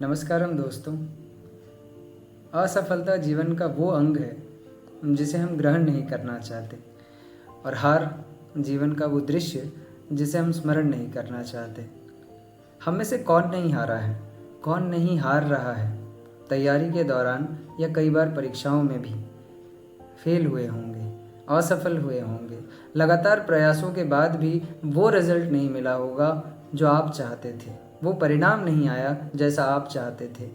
नमस्कारम दोस्तों। असफलता जीवन का वो अंग है जिसे हम ग्रहण नहीं करना चाहते, और हार जीवन का वो दृश्य जिसे हम स्मरण नहीं करना चाहते। हम में से कौन नहीं हारा है, कौन नहीं हार रहा है। तैयारी के दौरान या कई बार परीक्षाओं में भी फेल हुए होंगे, असफल हुए होंगे। लगातार प्रयासों के बाद भी वो रिजल्ट नहीं मिला होगा जो आप चाहते थे, वो परिणाम नहीं आया जैसा आप चाहते थे।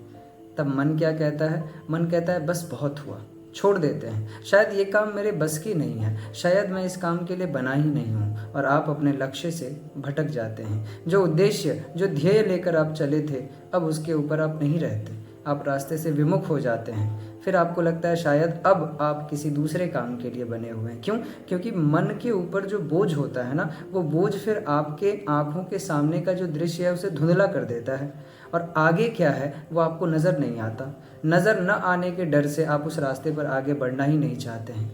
तब मन क्या कहता है? मन कहता है बस बहुत हुआ, छोड़ देते हैं। शायद ये काम मेरे बस की नहीं है, शायद मैं इस काम के लिए बना ही नहीं हूँ। और आप अपने लक्ष्य से भटक जाते हैं। जो उद्देश्य, जो ध्येय लेकर आप चले थे, अब उसके ऊपर आप नहीं रहते, आप रास्ते से विमुख हो जाते हैं। फिर आपको लगता है शायद अब आप किसी दूसरे काम के लिए बने हुए हैं। क्यों? क्योंकि मन के ऊपर जो बोझ होता है ना, वो बोझ फिर आपके आँखों के सामने का जो दृश्य है उसे धुंधला कर देता है, और आगे क्या है वो आपको नज़र नहीं आता। नज़र न आने के डर से आप उस रास्ते पर आगे बढ़ना ही नहीं चाहते हैं।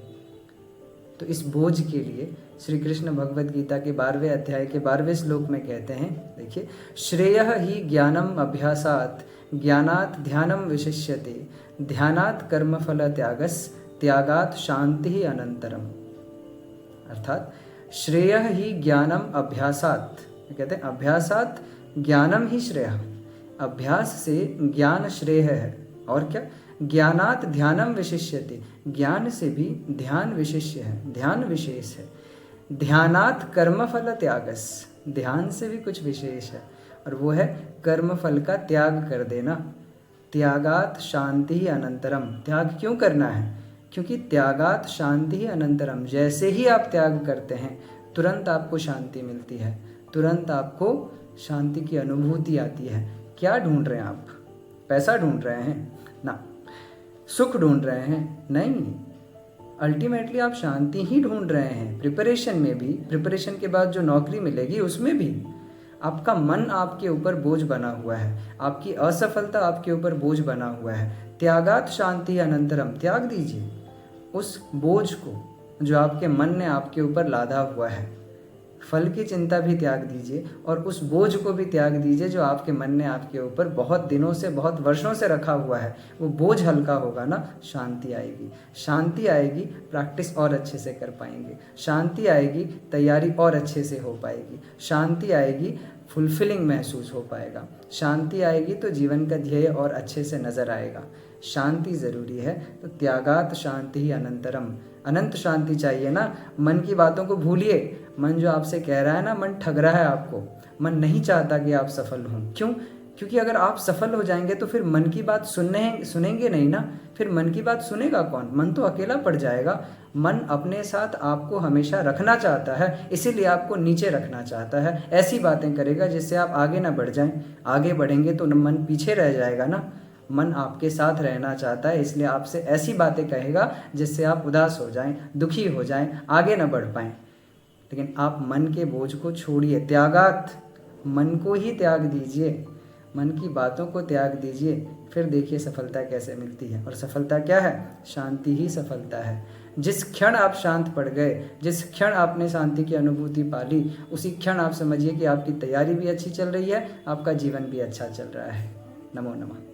तो इस बोझ के लिए श्री कृष्ण भगवद गीता के 12वें अध्याय के 12वें श्लोक में कहते हैं, देखिए, श्रेयः ही ज्ञानम अभ्यासात् ज्ञानात् ध्यानम विशिष्यते ध्यानात् कर्मफल त्यागस त्यागात् शांति अनंतरम। अर्थात श्रेयः ही ज्ञानम अभ्यासात्, कहते हैं अभ्यासात् ज्ञानम ही श्रेयः, अभ्यास से ज्ञान श्रेय है। और क्या? ज्ञानात् ध्यानम विशिष्यते, ज्ञान से भी ध्यान विशिष्य है, ध्यान विशेष है। ध्यानात् कर्मफल त्यागस, ध्यान से भी कुछ विशेष है, और वो है कर्मफल का त्याग कर देना। त्यागात् शांति अनंतरम, त्याग क्यों करना है? क्योंकि त्यागात् शांति अनंतरम, जैसे ही आप त्याग करते हैं तुरंत आपको शांति मिलती है, तुरंत आपको शांति की अनुभूति आती है। क्या ढूंढ रहे हैं आप? पैसा ढूंढ रहे हैं ना? सुख ढूंढ रहे हैं? नहीं, अल्टीमेटली आप शांति ही ढूंढ रहे हैं। प्रिपरेशन में भी, प्रिपरेशन के बाद जो नौकरी मिलेगी उसमें भी आपका मन आपके ऊपर बोझ बना हुआ है, आपकी असफलता आपके ऊपर बोझ बना हुआ है। त्यागात् शांति अनंतरम, त्याग दीजिए उस बोझ को जो आपके मन ने आपके ऊपर लादा हुआ है। फल की चिंता भी त्याग दीजिए, और उस बोझ को भी त्याग दीजिए जो आपके मन ने आपके ऊपर बहुत दिनों से, बहुत वर्षों से रखा हुआ है। वो बोझ हल्का होगा ना, शांति आएगी। शांति आएगी, प्रैक्टिस और अच्छे से कर पाएंगे। शांति आएगी, तैयारी और अच्छे से हो पाएगी। शांति आएगी, फुलफिलिंग महसूस हो पाएगा। शांति आएगी तो जीवन का ध्येय और अच्छे से नजर आएगा। शांति ज़रूरी है, तो त्यागात् शांति ही अनंतरम, अनंत शांति चाहिए ना। मन की बातों को भूलिए। मन जो आपसे कह रहा है ना, मन ठग रहा है आपको। मन नहीं चाहता कि आप सफल हों। क्यों? क्योंकि अगर आप सफल हो जाएंगे तो फिर मन की बात सुनेंगे नहीं ना। फिर मन की बात सुनेगा कौन? मन तो अकेला पड़ जाएगा। मन अपने साथ आपको हमेशा रखना चाहता है, इसीलिए आपको नीचे रखना चाहता है। ऐसी बातें करेगा जिससे आप आगे ना बढ़ जाएं। आगे बढ़ेंगे तो मन पीछे रह जाएगा ना। मन आपके साथ रहना चाहता है, इसलिए आपसे ऐसी बातें कहेगा जिससे आप उदास हो जाएं, दुखी हो जाएं, आगे ना बढ़ पाएं। लेकिन आप मन के बोझ को छोड़िए, त्यागात्, मन को ही त्याग दीजिए, मन की बातों को त्याग दीजिए। फिर देखिए सफलता कैसे मिलती है। और सफलता क्या है? शांति ही सफलता है। जिस क्षण आप शांत पड़ गए, जिस क्षण आपने शांति की अनुभूति पाली, उसी क्षण आप समझिए कि आपकी तैयारी भी अच्छी चल रही है, आपका जीवन भी अच्छा चल रहा है। नमो नमः।